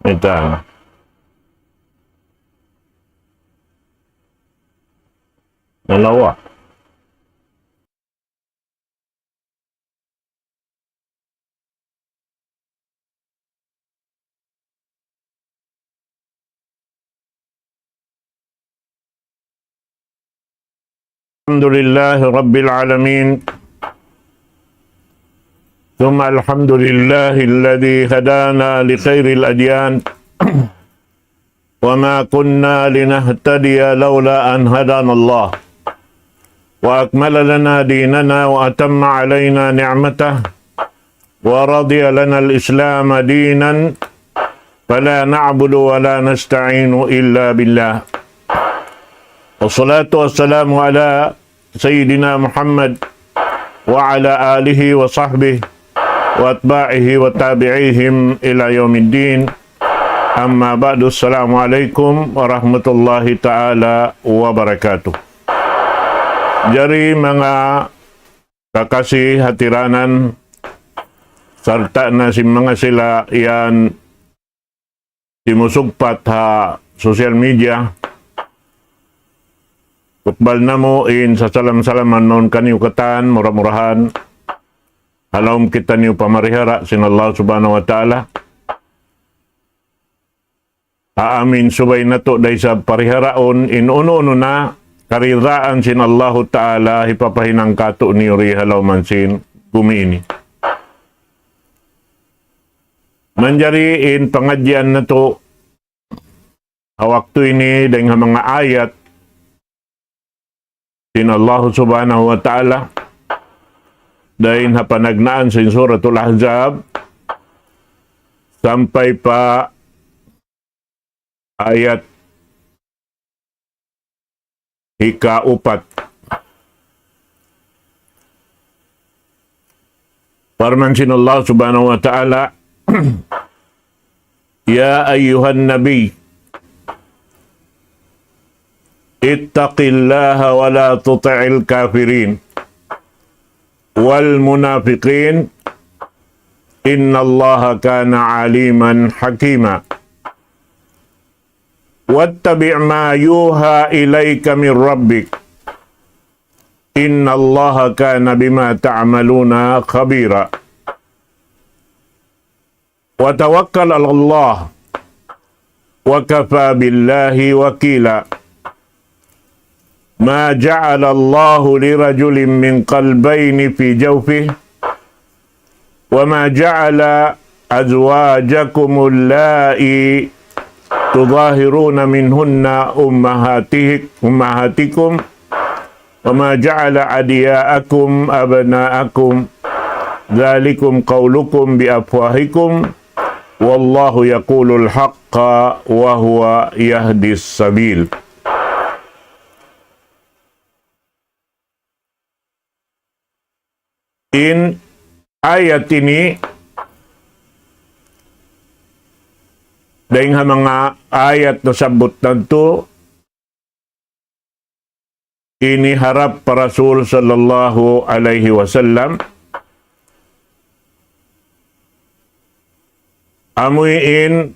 Ito. Dalawa. Alhamdulillah Rabbil Alamin. ثم الحمد لله الذي هدانا لخير الأديان وما كنا لنهتدي لولا أن هدانا الله وأكمل لنا ديننا وأتم علينا نعمته ورضي لنا الإسلام دينا فلا نعبد ولا نستعين إلا بالله والصلاة والسلام على سيدنا محمد وعلى آله وصحبه وأتباعه وتابعيهم إلى يوم الدين. Amma ba'du, assalamualaikum warahmatullahi ta'ala wabarakatuh. Jari mga kakasih hatiranan serta na si mga sila yan simusugpat ha social media. Kutbal na mo in sa salam-salaman non kaniyo katan, murah-murahan. Halom kita niyo pamarihara sin Allah subhanahu wa ta'ala. Aamin subay na to day sa pariharaon inuno na kariraan sin Allah ta'ala hipapahinang kato ni uri halaw man sin gumiini. Manjari in pangadyan na to hawakto ini dengan mga ayat sin Allah subhanahu wa ta'ala dahin hapanagnaan sin suratul Ahzab sampai pa ayat ika-4. Firman sin Allah subhanahu wa ta'ala, Ya ayyuhan nabi, ittaqillaha wa la tuti'il kafirin wal munafiqin innallaha kana aliman hakima. Wattabi' ma yuha ilaika min rabbik innallaha kana bima ta'maluna khabira. Wa tawakkal 'ala Allah wa kafa billahi wakila. Ma ja'ala Allahu lirajulin min qalbayni fi jawfihi wa ma ja'ala azwajakum allati تظاهرون منهن أمهاتكم وما جعل أدعياءكم أبناءكم ذلكم قولكم بأفواهكم والله يقول الحق وهو يهدي السبيل. In ayat ini dahil mga ayat na sabot nanto ini harap para Rasul sallallahu alaihi wasallam amuin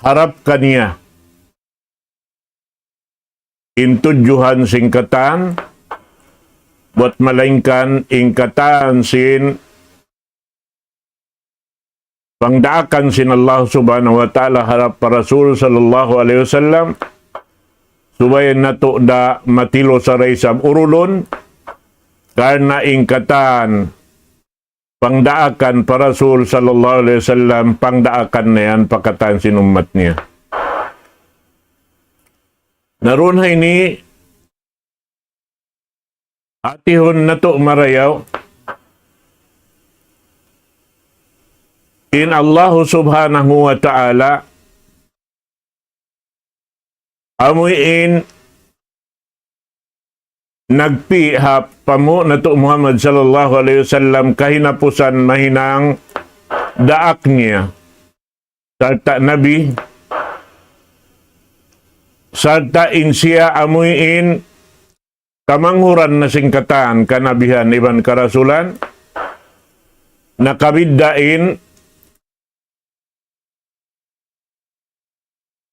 harap kaniya intujuhan singkatan buat malaingkan ingkatan sin pangdaakan sin Allah subhanahu wa ta'ala harap para Rasul sallallahu alaihi wasallam subayan nato da matilo sa raysam urulon karena ingkatan pangdaakan para Rasul sallallahu alaihi wasallam pangdaakan na yan pakatan sin umat niya. Naroon ini atihon nato marayaw in Allah subhanahu wa ta'ala amuin nagpihap pamo na to Muhammad sallallahu alaihi wasallam kahinapusan mahinang daak niya sarta nabi sarta insiya amuin kamanghuran na singkatan kanabihan iban karasulan nakabiddain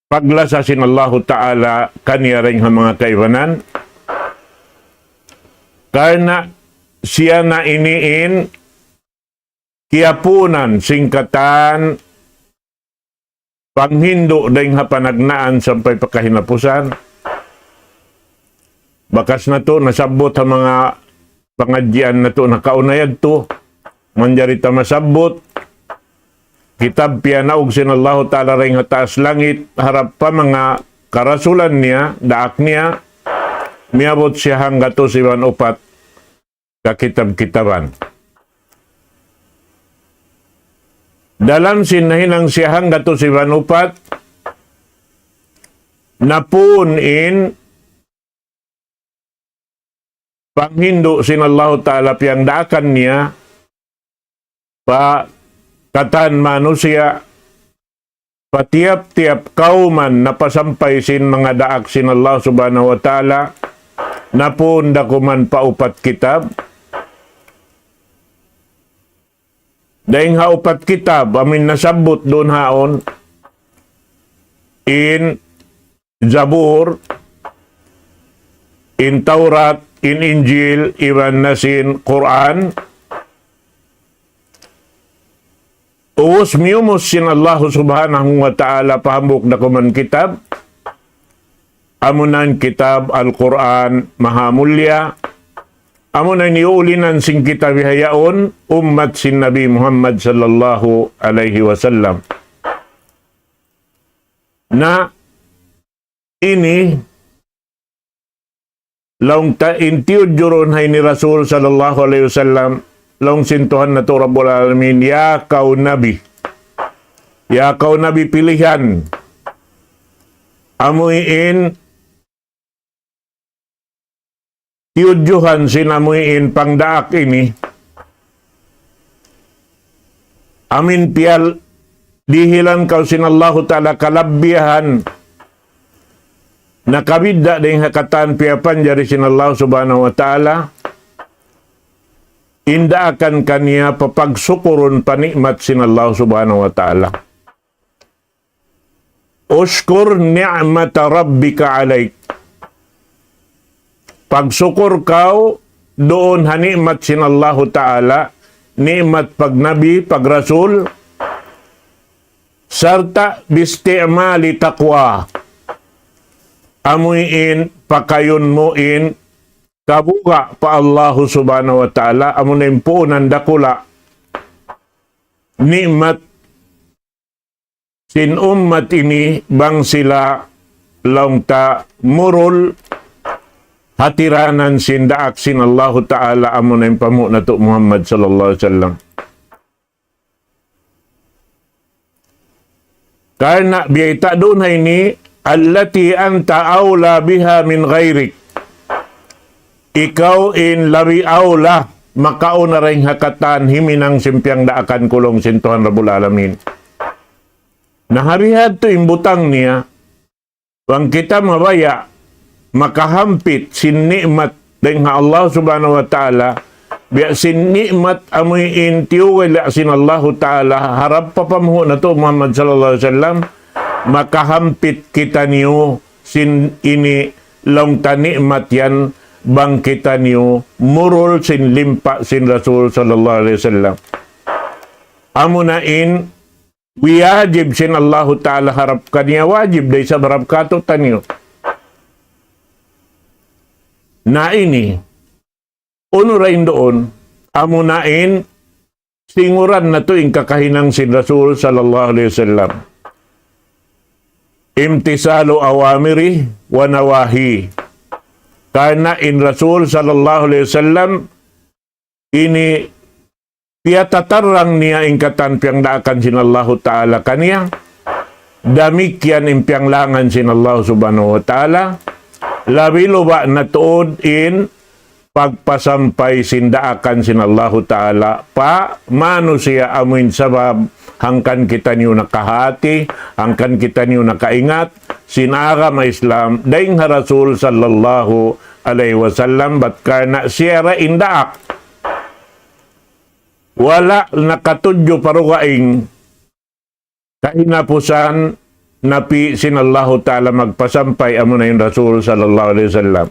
paglasasin Allah Ta'ala kaniya rin ang mga kaibanan. Karena siya na iniin kiapunan singkatan panghindo dahing hapanagnaan sampay pakahinapusan. Bakas na to, nasabot ang mga pangadyan na to, nakaunayag to, manjarita masabot, kitab piyanaog sinallahu ta'ala rin nga taas langit, harap pa mga karasulan niya, daak niya, miabot siya hangga to si upat kakitab-kitaban. Dalam sinahinang siya hangga to si upat, napunin panghindo sinallahu ta'ala piyang daakan niya pa katan manusia patiap-tiap kauman na pasampay sin mga daak sinallahu subhanahu wa ta'ala na pun dakuman paupat kitab daing haupat kitab amin nasabot doon haon in Zabur, in Taurat, in Injil, iwan na sin Quran. Uus miyumos sin Allah subhanahu wa ta'ala pahambuk na kuman kitab. Amunan kitab Al-Quran mahamulya. Amunan iulinan sin kitab hayaon ummat sin Nabi Muhammad sallallahu alaihi wasallam. Na ini laung ta intiud juron hay ni Rasul sallallahu alaihi wasallam laung sintuhan na to Rabbul Alamin ya kau nabi pilihan amuin tiudjuhan sinamuin pangdaak ini amin pial dihilan kau sinallahu ta'ala kalabbihan nakabidda ding hakatan piapan jari sinallahu subhanahu wa ta'ala inda akan kanya papagsukurun panikmat sinallahu subhanahu wa ta'ala. Ushkur ni'mata rabbika alaik. Pagsukur kau doon hanikmat sinallahu ta'ala nikmat pagnabi, pagrasul sarta bisti'mali taqwa amuin pakayon mo in kabuga pa Allah subhanahu wa ta'ala amunin po nandakula nikmat sin ummat ini bang sila laung ta murul hatiranan sin daak sin Allah ta'ala amunin pamu na to Muhammad sallallahu alaihi wasallam. Karena biya doon ini allati anta aula biha min ghairik. Ikaw in labi aula makauna ring hakatan himinang simpiang daakan kulong sintuhan Rabbul Alamin. Naharihad to imbutang niya wang kita mabaya makahampit sin nikmat ding Allah subhanahu wa ta'ala biya sin nikmat amoy intiyo wala sin Allah ta'ala harap pa pamuho na to Muhammad sallallahu alaihi wasallam makahampit kita niyo sin ini long ta nikmat yan bang kita niyo murul sin limpa sin Rasul sallallahu alaihi wasallam amunain wajib sin Allah ta'ala harap kaniya wajib day sa harap kato taniyo na ini unurain doon amunain singuran na to yung kakahinang sin Rasul sallallahu alaihi wasallam imtisalu awamiri wa nawahi karena in Rasul sallallahu alaihi wasallam ini tiyatatarang niya ingkatan piyang daakan sin Allah ta'ala kaniya damikyan impiang langan sin Allah subhanahu wa ta'ala labi luba na tuod in pagpasampay sindaakan sin Allah ta'ala pa manusia amin sabab hangkan kita niyo nakahati hangkan kita niyo nakaingat sinaga ma Islam daing Rasul sallallahu alaihi wasallam bat karena siya indaak wala nakatudyo parugaing kainapusan napi sinallahu ta'ala magpasampay amo na yung Rasul sallallahu alaihi wasallam.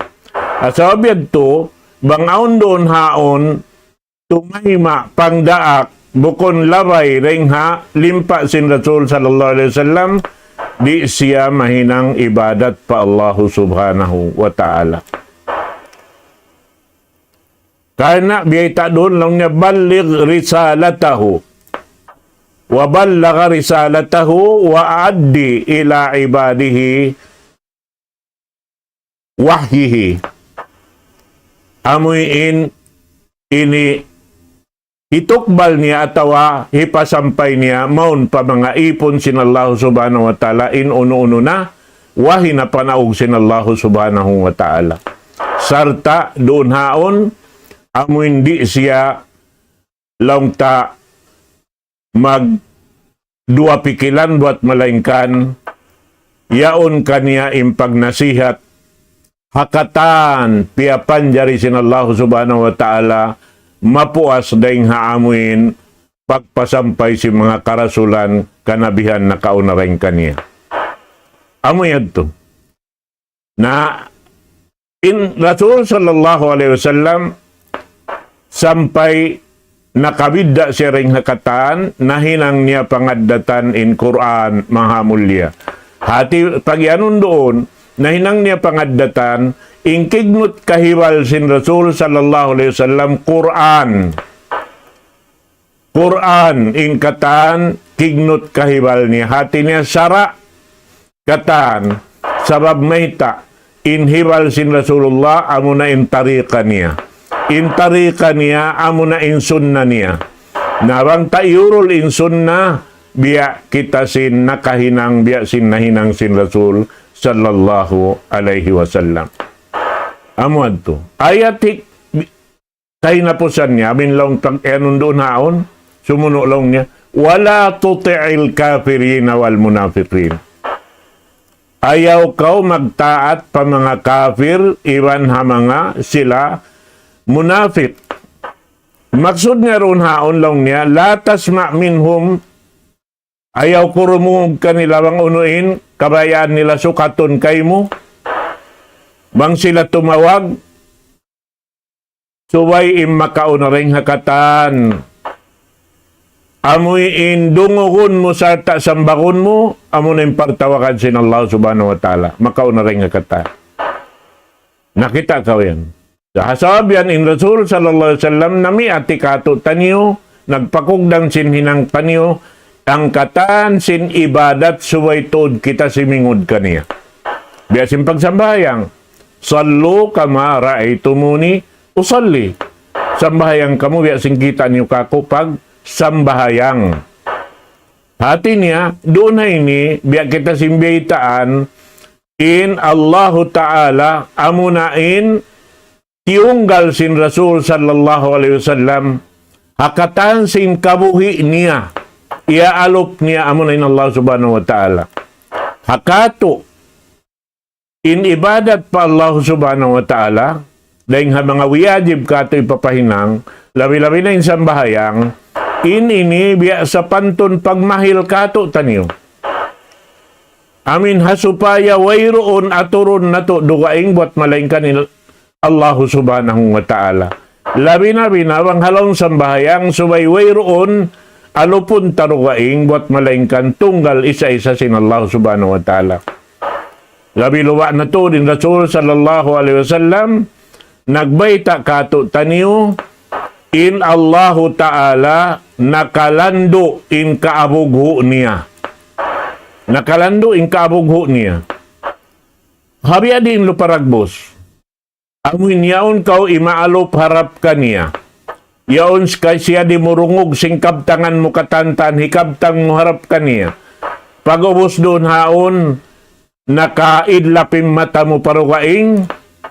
Asabiyad to, bangaon doon haon, tumahima pangdaak, bukon labay ringha, limpa sin Rasul sallallahu alaihi wasallam, di siya mahinang ibadat pa Allah subhanahu wa ta'ala. Karena biyay doon lang niya baligh risalatahu wa ballagha risalatahu wa addi ila ibadihi wahyihi. Amuin ini itukbal niya atawa hipasampay niya maun pa mga ipon sinallahu subhanahu wa ta'ala in uno-uno na wahi na panaog sinallahu subhanahu wa ta'ala. Sarta doon haon amo hindi siya lang ta mag dua pikilan buat malaingkan yaon kaniya impag nasihat hakatan piapan jari sinallahu subhanahu wa ta'ala mapuas daing haamuin pagpasampay si mga karasulan kanabihan na kaunareng kaniya. Amoy to na in Rasul sallallahu alaihi wasallam sampai nakabidda siya ring hakatan, nahinang niya pangaddatan in Quran, mahamulya. Hati, pagyanon doon, nahinang niya pangaddatan, ingkignut kahiwal sin Rasul sallallahu alaihi wasallam, Quran. Quran, ingkatan, kignut kahiwal niya. Hati niya, sara, katan, sabab mahita, inhiwal sin Rasulullah, amo na intariqa niya. Intarika niya, amo na insunna niya. Nawang tayurol insunna, biya kita sin nakahinang, biya sin nahinang sin Rasul sallallahu alaihi wasallam. Amo adto. Ayatik, kay napusan niya, amin lang tag-enon doon haon, sumuno lang niya, wala tuti'il kafirina wal munafiqin. Ayaw kau magtaat pa mga kafir, iwan ha mga sila, munafik. Maksud nga ron haon lang niya, la tasma' minhum, ayaw kurumungog kanila bang unuin, kabayaan nila sukaton kay mo. Bang sila tumawag, suway makaunareng hakatan. Amoy indunguhon mo sa sambakon mo, amo na impartawakan sin Allah subhanahu wa ta'ala. Makaunareng hakatan. Nakita ka yan. Sahasabian in Rasul sallallahu alaihi wasallam nami atikato tanyo nagpakugdang sin hinang tanyo ang katan sin ibadat suway tod kita simingod kaniya. Biasin pagsambayang sallu kama ra'aytumuni usalli. Sambahayang kamu biasin kita niyo kako pag sambahayang. Hati niya doon na ini biya kita simbiyitaan in Allahu ta'ala amunain tiunggal sin Rasul sallallahu alaihi wasallam hakatan sin kabuhi niya iaalop niya amo na in Allah subhanahu wa ta'ala hakato in ibadat pa Allah subhanahu wa ta'ala dahil mga wiyajib kato ipapahinang labi-labi na insambahayang ini biya sa pantun pagmahil kato tanyo amin hasupaya wayroon aturon nato dugaing buat malaingkan Allah subhanahu wa ta'ala. Labi na binawang halong sambahayang suwayway roon alupun tarugaing buat malaingkan tunggal isa-isa sin Allah subhanahu wa ta'ala. Labi luwa na to din Rasul sallallahu alaihi wasallam nagbayta kato taniyo in Allahu ta'ala nakalando in kaabugho niya. Nakalando in kaabugho niya. Habiya din luparagbos. Amin yaon kau imaalop harap kaniya. Yaon kay siya di murungog sing kabtangan mo katantan, hikabtang mo harap kaniya. Pag-ubos doon haon, nakaidlapim mata mo parugaing,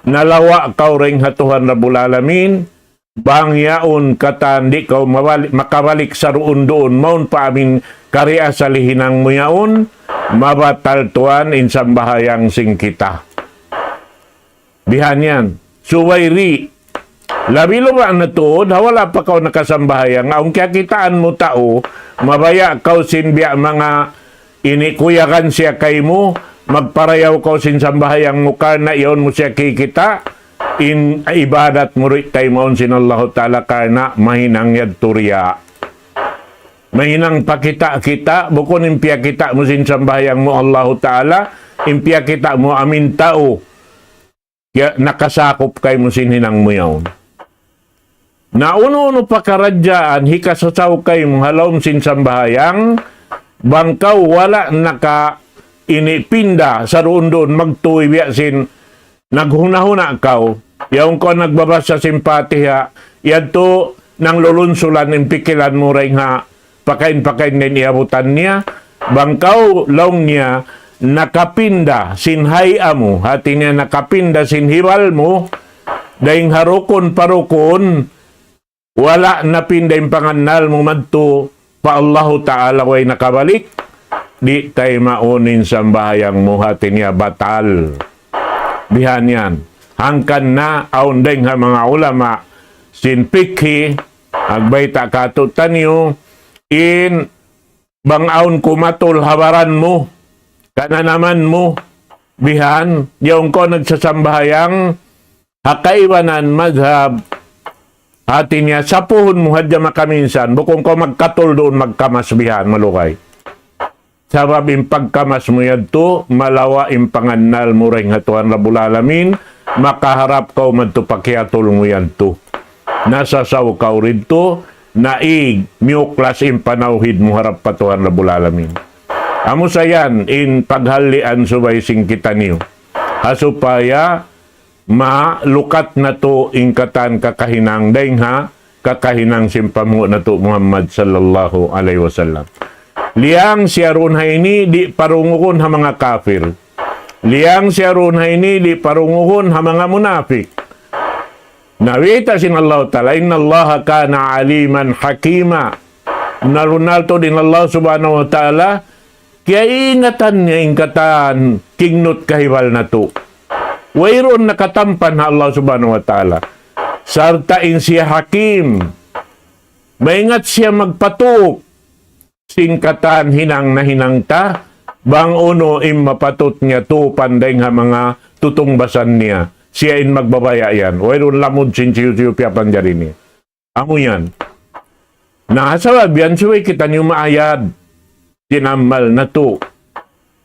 nalawa kau ring hatuhan Rabbul Alamin, bang yaon katan di kau makabalik sa roon doon, maun pa amin kariya sa lihinang mo yaon, mabatal tuan insambahayang sing kita. Bihan yan. Suwayri. Labi lupa na to, wala pa kau nakasambahayang. Ang kikitaan mo tao, mabaya kau sinbiya mga inikuyakan siya kay mo, magparayaw ko sinsambahyang mo karna iyon mo siya kikita, in ibadat mo rin kay maon sinallahu ta'ala karna mahinang yadturya. Mahinang pakita kita, bukon impya kita mo sinsambahyang mo Allah Ta'ala, impya kita mo amin tao, kaya nakasakop kay mo sinhinang mo yaon. Na uno-uno pakaradyaan, hikasasaw kay mo halawm sinsambahyang, bangkaw wala naka inipinda sa roon doon magtuwi biyasin, naghuna-huna kaw, yaong ko nagbabasa simpatiha, yato nang lulunsulan impikilan mo rin nga, pakain-pakain din iabutan niya, bangkaw laong niya, nakapinda sinhay amo, hati niya nakapinda sinhiwal mo, dahing harukon parukon, wala napinda yung panganal mo madto, pa Allahu Ta'ala way nakabalik, di tayo maunin sa bahayang mo, hati niya batal. Bihan yan. Hangkan na, aundeng ha mga ulama, sinpikhi, agbayta katutan niyo, in bangaon kumatul habaran mo, kana naman mo, bihan, yung ko nagsasambahayang, hakaiwanan madhab, hati niya, sapuhon mo hadya makaminsan, bukong ko magkatul doon magkamas bihan, malukay. Sabab impagkamas mo yadto, malawa impangannal mo rin hatuan Rabbul Alamin, makaharap ka madto pakiatul mo yadto. Nasasaw ka rito, naig, miuklas impanauhid mo harap patuhan Rabbul Alamin. Amo sayan, in paghalian subay singkita niyo. Hasupaya, malukat na to ingkatan kakahinang daing ha, kakahinang simpamu na to Muhammad sallallahu alaihi wasallam. Liang siya ron ini di parungukon ha mga kafir. Liang siya ron ini di parungukon ha mga munafik. Nawita sin Allah Ta'ala, inna Allah kana aliman hakima. Narunal to din Allah Subhanahu wa Ta'ala, kaya ingatan niya ingkatan, kingnot kahiwal na to. Wayron nakatampan ha Allah Subhanahu wa Ta'ala. Sartain siya hakim. Maingat siya magpatok. Singkatan hinang na hinang ta, bang uno mapatot niya to panday nga mga tutungbasan niya. Siya in magbabaya yan. Wayron lamod sinsiyo piyapan dyan niya. Amo yan. Nakasawab yan, suway kita niyo maayad. Tinamal na to.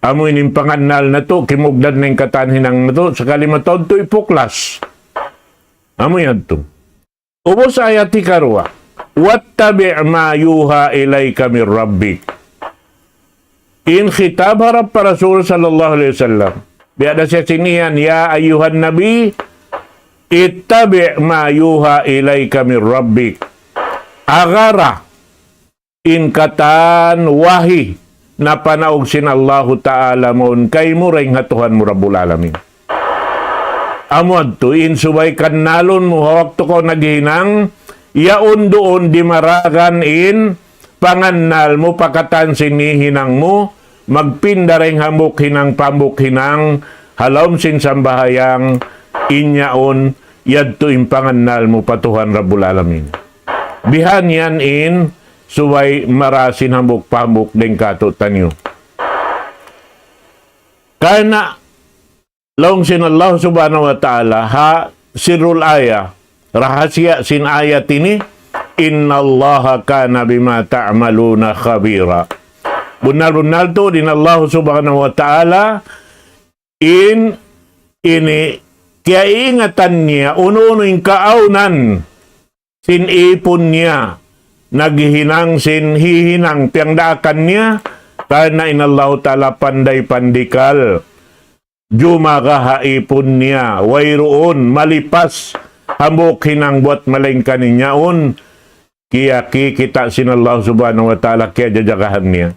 Amo in panganal na to, kimugdan na yung katanhinang na to, sa kalimataw to ipuklas. Amo yan to. Ubos ayat ikarwa. Wattabi' ma yuha ilayka min rabbik. In khitab harap pa Rasul sallallahu alaihi wasallam. Biada siya sinihan, ya ayuhan nabi, ittabi' ma yuha ilayka min rabbik. Agara, in katan wahi, na panaog sin Allahu Ta'ala mon, kay mo rin hatuhan mo Rabbul Alamin. Amod to, in subay kanalon mo, hawak to ko naghinang, yaon doon di maragan in, pangannal mo, pakatan sinihinang mo, magpinda rin hamuk hinang pambuk hinang halawm sin sambahayang inyaon yadto impangannal mo patuhan Rabbul Alamin. Bihan yan in suway marasin hamuk pambuk deng katutan nyo. Karena long sin Allah Subhanahu wa Ta'ala ha sirul aya rahasia sin ayat ini, inna Allah kana bima ta'maluna khabira. Bunal-bunal to din Allah Subhanahu wa Ta'ala in ini kaya ingatan niya uno-uno yung kaaunan sin ipon niya naghihinang sin hihinang piangdakan niya karena in Allah Ta'ala panday pandikal jumaga haipon niya wayroon malipas hambok hinang buat malengkan ninyaon kaya kita sin Allah Subhanahu wa Ta'ala kaya jajagahan niya.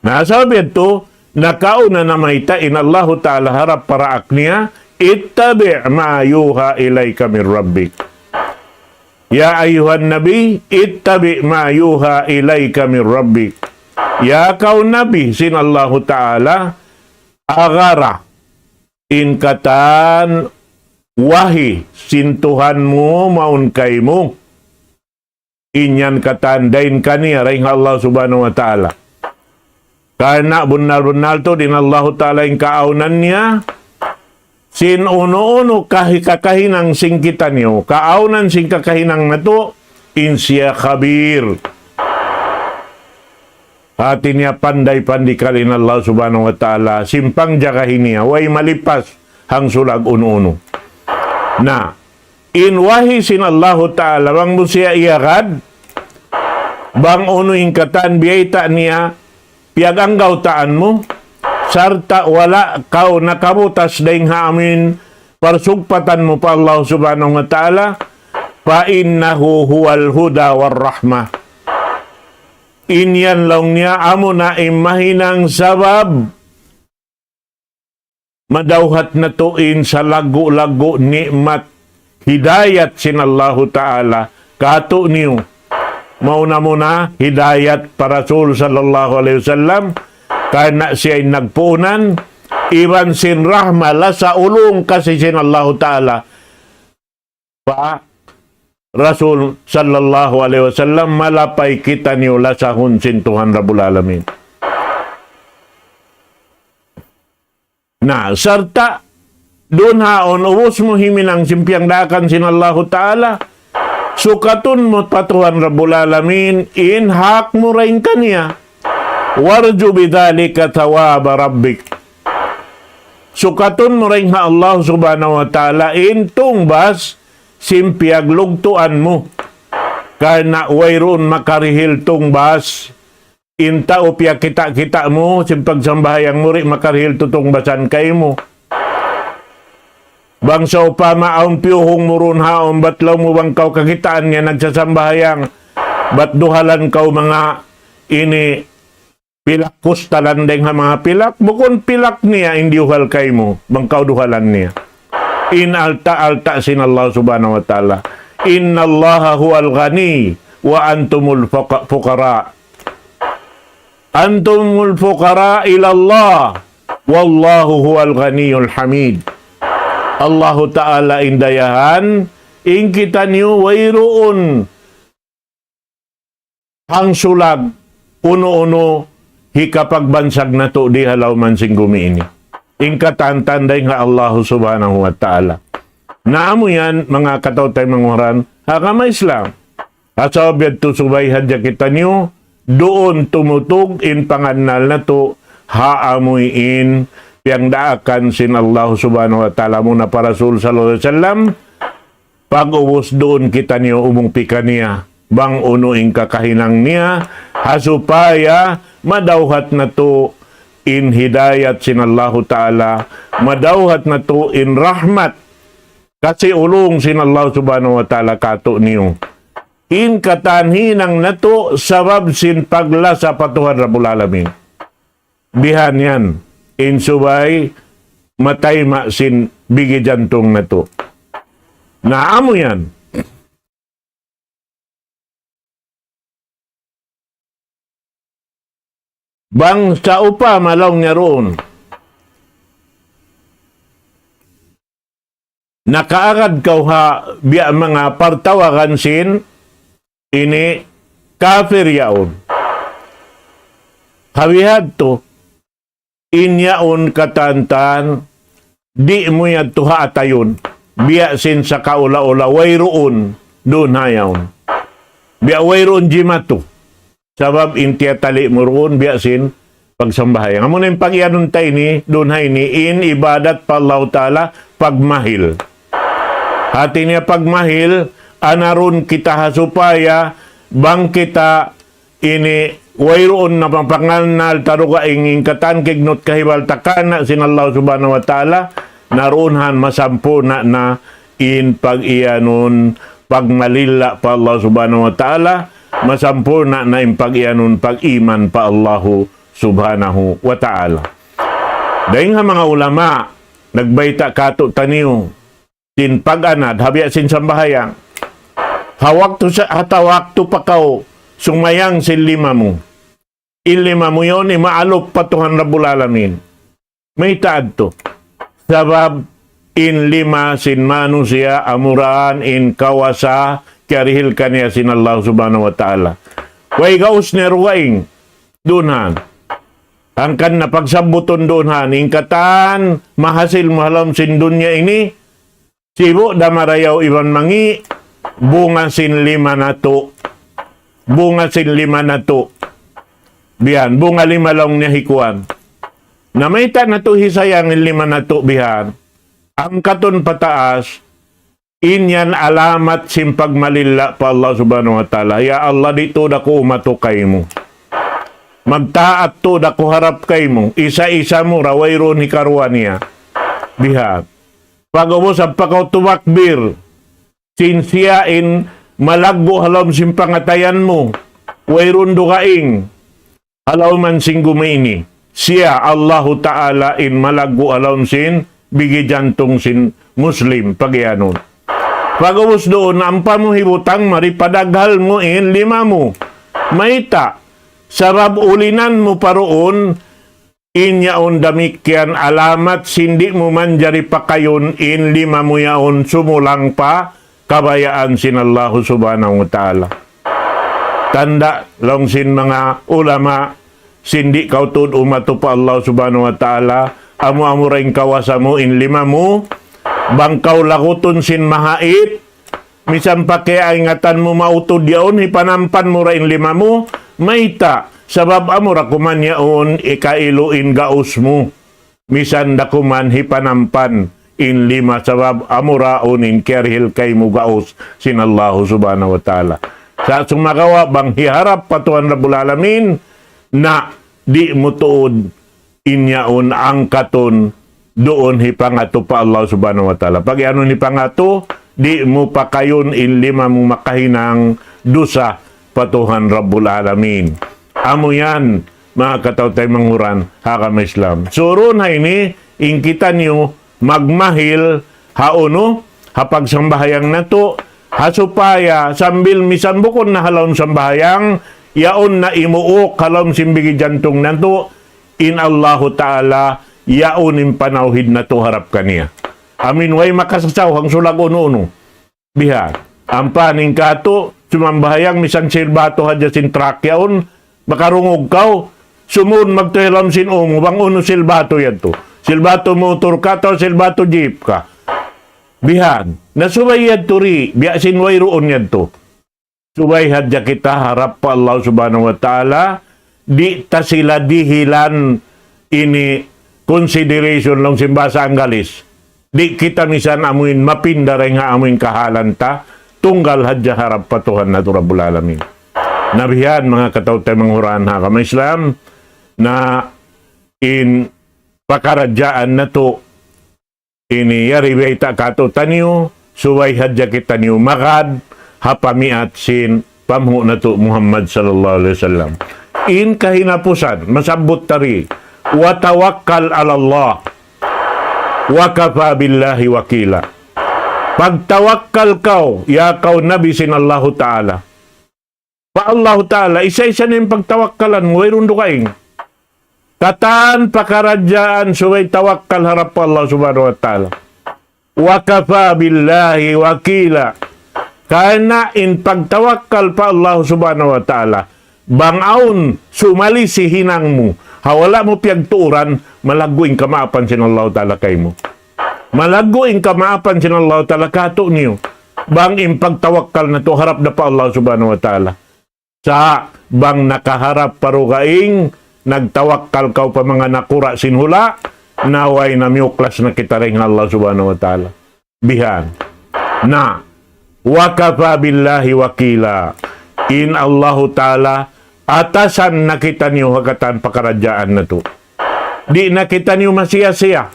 Nasabi ito, nakauna na maita in Allah Ta'ala harap paraak niya, ittabi' ma yuha ilayka min rabbik. Ya ayuhan nabi, ittabi' ma yuha ilayka min rabbik. Ya kau nabi, sin Allah Ta'ala, agara, in katan wahi, sintuhan mo, maun kay mo. Inyan katan, dain kaniya, ring Allah Subhanahu wa Ta'ala. Karena benar-benar to din Allah Ta'ala yung kaaunan niya, sin uno-uno kakahinang sing kita niyo, kaaunan sing kakahinang na to, in siya kabir. Hati niya panday-panday kalin Allah Subhanahu wa Ta'ala, simpang jakahin niya, way malipas hang sulag uno-uno. Na, inwahi sin Allah Ta'ala, bang mo siya iyakad, bang uno ingkatan, biyayta niya, piaganggaw taan mo, sarta wala kau nakabutas daing haamin, parsugpatan mo pa Allah Subhanahu wa Ta'ala, fa innahu huwal huda war rahmah. Inyan lang niya, amo na imahinang sabab, madawhat na tuin sa lago-lago nikmat, hidayat sin Allah Ta'ala, kato niyo, mauna muna, hidayat para Rasul sallallahu alaihi wasallam, karena siya'y nagpuunan, iban sin rahma, sa ulong kasi sin Allah Ta'ala, pa Rasul sallallahu alaihi wasallam, malapay kita niyo lasahun sin Tuhan Rabbul Alamin. Na, sarta, doon haon, ubos mo himinang simpiang dakan sin Allah Ta'ala, sukatun mo patuhan Rabbul Alamin, inhak mo rin kaniya, warju bidhalika thawaba rabbik. Sukatun mo rin ha Allah Subhanahu wa Ta'ala, intong bas, simpiag lugtuan mo, karena wayroon makarihil tong bas, inta upya kita-kita mo, simpag sambahayang muri makarihil tutong basan kay mo. Bang sa upama aong piyuhong murun haon, batlaw mo bang kau kakitaan nga nagsasambahayang, bat duhalan kau mga ini pilak kustalan deng ha mga pilak, bukon pilak niya hindi uhal kay mo, bang kau duhalan niya. In alta sin Allah Subhanahu wa Ta'ala. Inna Allah huwal ghani wa antumul fuqara. Antumul fuqara ila Allah, wallahu huwal ghaniyul hamid. Allah Ta'ala indayahan, in kita niyo wayroon hang sulag, uno-uno, hikapagbansag na to di halaw man sing gumiini. Ingkatantanday nga Allah Subhanahu wa Ta'ala. Naamo yan, mga katawtay manguran, hakama Islam. Asawabiyad to subay hadya kita niyo, doon tumutog in panganal na to, haamoy in, piyang daakan sin Allah Subhanahu wa Ta'ala muna para Rasul sallallahu alaihi wasallam, pag-ubos doon kita niyo umungpika niya, bang unuing kakahinang niya, hasupaya, madawhat na to, in hidayat sin Allah Ta'ala, madawhat na to in rahmat, kasi ulong sin Allah Subhanahu wa Ta'ala kato niyo. In katanhinang na to, sabab sin pagla sa patuhan Rabbul Alamin. Bihan yan, in subay, matay sin bigi jantong na to. Naamo yan. Bang sa upa malong niya roon, nakaagad kau ha biya mga partawagan sin, ini kafir yaon. Hawihad to, inyaon katantan, di mo yan tuha atayon, biya sin sa kaula-ula, wayroon, doon hayaon. Biya wayroon jimato. Sabab intiya tali mo roon, biyasin, pagsambahayang. Amo na yung pag-ianon tayo ni, doon hay ni, in ibadat pa Allah Ta'ala, pagmahil. Hati niya pagmahil, anaron kita hasupaya, bang kita, ini, wayroon na panganal, taruga ingin katan, kignot kahibal takana, sin Allah Subhanahu wa Ta'ala, naroonhan masampo na in pag-ianon, pagmalila pa Allah Subhanahu wa Ta'ala, masampurna na yung pag-ianun, pag-iman pa Allahu Subhanahu wa Ta'ala. Dahil nga mga ulama, nagbayta kato taniyo, sin pag-anad, habya sin sambahayang, hawak to sa hatawak to pakaw, sumayang sin lima mo. Ilima mo yun, maalok patuhan Rabbul Alamin. May taad to. Sabab, in lima sin manusia, amuraan in kawasa, karihil kaniya sin Allah Subhanahu wa Ta'ala. Way gaus neruwaing, dunan. Angkan na pagsabuton doon haning katan, mahasil mahalam sin dunya ini, sibo da marayaw iban mangi, bunga sin 5 na to. Bunga sin 5 na to. Bihan, bunga 5 lang niya hikuan. Namaita na to hisayang 5 na to bihan. Ang katon pataas, inyan alamat simpag malilla pa Allah subhanahu wa ta'ala. Ya Allah, dito da ko umatukay mo. Magtaat to da ko harap kay mo. Isa-isa mo, rawayron hikarwa niya. Bihat. Pag-ubos ang pagkautumakbir, sinsiyain, malagbo halam simpangatayan mo. Wayron dukaing. Halaw man sing gumaini. Siya, Allahu Ta'ala, in malagbo halam sin, bigi jantong sin Muslim, pagyanon. Pag-ubos doon, ang pamuhibutang maripadaghal mo in 5 mo. Maita, sarab ulinan mo paroon, inyaon damikyan alamat, sindi mo man jari pa kayon, in 5 mo yaon sumulang pa, kabayaan sin Allah subhanahu wa ta'ala. Tanda lang sin mga ulama, sindi kautud umato pa Allah subhanahu wa ta'ala, amo-amo rin kawasa mo in 5 mo, bangkaw lakuton sin mahait, misan pa kaya ingatan mo mautod yaon, ipanampan mo rin 5 mo, maita, sabab amura kuman yaon, ikailuin gaus mo, misan da kuman hipanampan in 5, sabab amura unin kerhil kay mo gaus sin Allah subhanahu wa ta'ala. Sa sumagawa bang hiharap patuhan Rabbul Alamin, na di mo tuod inyaon ang katon doon hipangato pa Allah subhanahu wa ta'ala. Pag ano hipangato, di mo pa kayon in 5 mo makahinang dusa patuhan Rabbul Alamin. Amo yan, mga katawtay manghuran, hakam Islam. Suro na ini, ingkita niyo, magmahil, hauno, hapagsambahayang na to, hasupaya, sambil misan bukon na halon sambahayang, yaon na imuok, halon simbigi jantong na to, in Allahu Ta'ala, yaunin panawhid na to harap kaniya. Amin, way makasasaw, hang sulag uno-uno. Biha, ang paning kato, sumambahayang misang silbato hadya sin trak yaon, makarungog kaw, sumun magtuhilam sin umo, bang uno silbato yan to. Silbato motor ka to, silbato jeep ka. Bihan, nasubay yan to ri, biya sinway roon yan to. Subay hadya kita harap pa Allah subhanahu wa ta'ala, di ta sila dihilan ini consideration lang simbasa ang galis. Di kita misan amuin mapindaray nga amuin kahalan ta, tunggal hadya harap patuhan na to Rabbul Alamin. Nabihan mga katawtay manghuran hakam Islam, na in pakaradyaan na to, ini yaribay ta kato tanyo, suway hadya kita niyo makad, hapamiat sin pamhu na to Muhammad sallallahu alaihi wasallam. In kahinapusan, masabot tari, wa tawakkal ala Allah, wa kafa billahi wakila. Pagtawakkal kau, ya kau Nabi sin Allah Ta'ala. Pa Allah Ta'ala, isa-isa na yung pagtawakkalan, wayron dukaing. Kataan pakaradyaan, suway tawakkal harap pa Allah subhanahu wa ta'ala. Wa kafa billahi wakila. Kana in pagtawakkal pa Allah subhanahu wa ta'ala, bangaon sumali si hinang mo, hawala mo piyagtuuran, malaguing kamaapan sin Allah ta'ala kay mo. Malaguing kamaapan sin Allah ta'ala kato niyo. Bang in pagtawakkal na to, harap na pa Allah subhanahu wa ta'ala. Sa bang nakaharap parugaing, nagtawakkal ka pa mga nakura sinhula, naway na miyuklas na kita rin Allah subhanahu wa ta'ala. Bihan, na, wakafa billahi wakila, in Allahu ta'ala, atasan na kita niyo hakatan pakaradyaan na to. Di na kita niyo masiya-siya,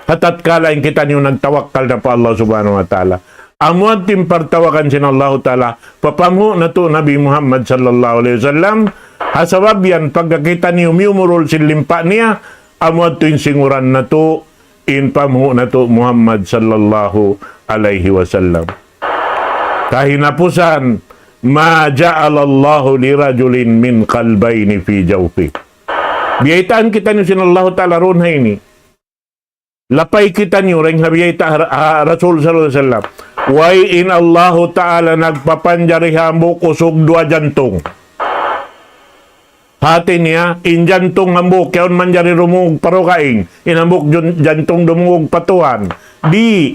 hatat kalain kita niyo nagtawakkal na pa Allah subhanahu wa ta'ala. Amuan timpartawakan sin Allah Ta'ala, papamu na to Nabi Muhammad sallallahu alaihi wasallam, hasabab yan, pagkakita niyo miumurol sin limpa niya, amuan to singuran na to, in pamu na to Muhammad sallallahu alaihi wasallam. Kahinapusan, ma ja'alallahu li rajulin min qalbayni fi jawfi. Biyaitaan kita niyo sin Allah Ta'ala ron ini. Lapay kita niyo ring habiyata Rasul sallallahu alaihi wasallam. Way in Allahu Ta'ala nagpapanjari hambok usog 2 jantong. hati niya, injantong hambuk, kayon man jari rumug parukaing, inambuk jantong dumugog patuan. Di,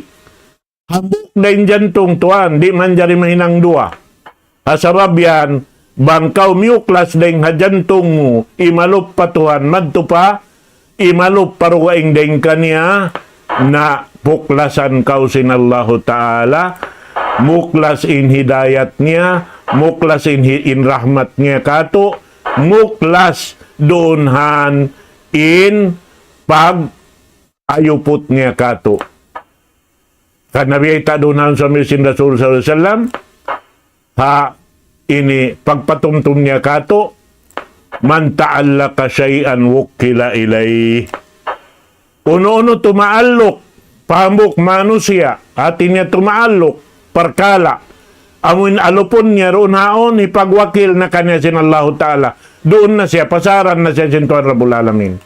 hambuk na injantong tuan, di man jari mahinang dua. Asabab yan, bangkaw miuklas deng hajantong mo, imalup patuan, madtupa, imalup parukaing deng kaniya, na puklasan kau sinallahu ta'ala, muklas in hidayat niya, muklas in rahmat niya kato, muklas doonhan in pag ayupot niya kato. Kanabi ay doonhan sa misin Rasul sallallahu alaihi wasallam, ha ini pagpatumtum niya kato, man ta'allaka syai'an wukila ilay. Uno-uno tumaalok, pahambok manusia, hati niya tumaalok, perkala. Amun alupon niya roon haon, ipagwakil na kanya sinallahu ta'ala. Doon na siya, pasaran na siya sintuan Rabbul Alamin.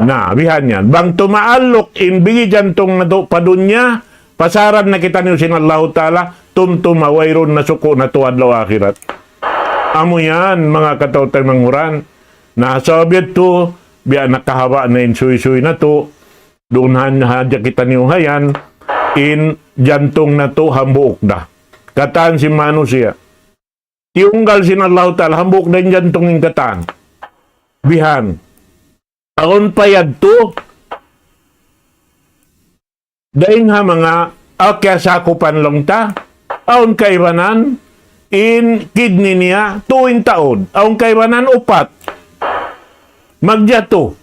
Na, bihan yan. Bang tumaalok, inbigi jantong na do, padunya, pasaran na kita niyo sinallahu ta'ala, tumtuma, wayron na suko na tuwad law akhirat. Amo yan, mga katawtay manguran. Na Soviet to, biya nakahaba na insuy-suy na to, doon hadya kita niyo hayan, in jantong na to hambuk na. Kataan si manusia. Tiunggal sinallahu ta'ala, hambuk na yung jantong yung kataan. Bihan. Aon payad to, daing ha mga kaya sakupan lang ta, aon kaibanan, in kidney niya, tuwing taon, aon kaibanan upat. Magjato,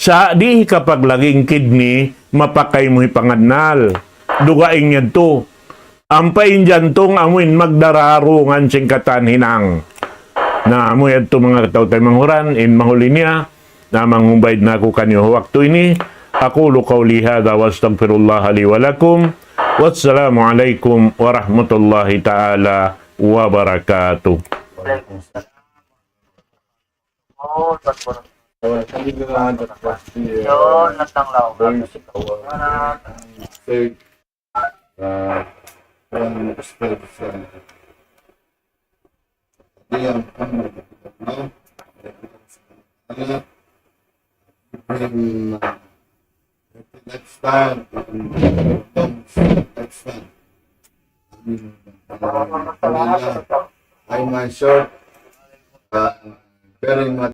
sa di kapag laging kidney, mapakay mo'y pangadnal. Dugaing niya to. Ampain jantong amuin magdararungan singkatan hinang. Na amoy to mga katawtay manghuran, in mahuli niya, na mangumbaid na ako kanyo waktu ini. Aqulu qawli hadha wa astaghfirullah li wa lakum. Wassalamu alaikum warahmatullahi ta'ala wabarakatuh. Next time, I'm not sure very much.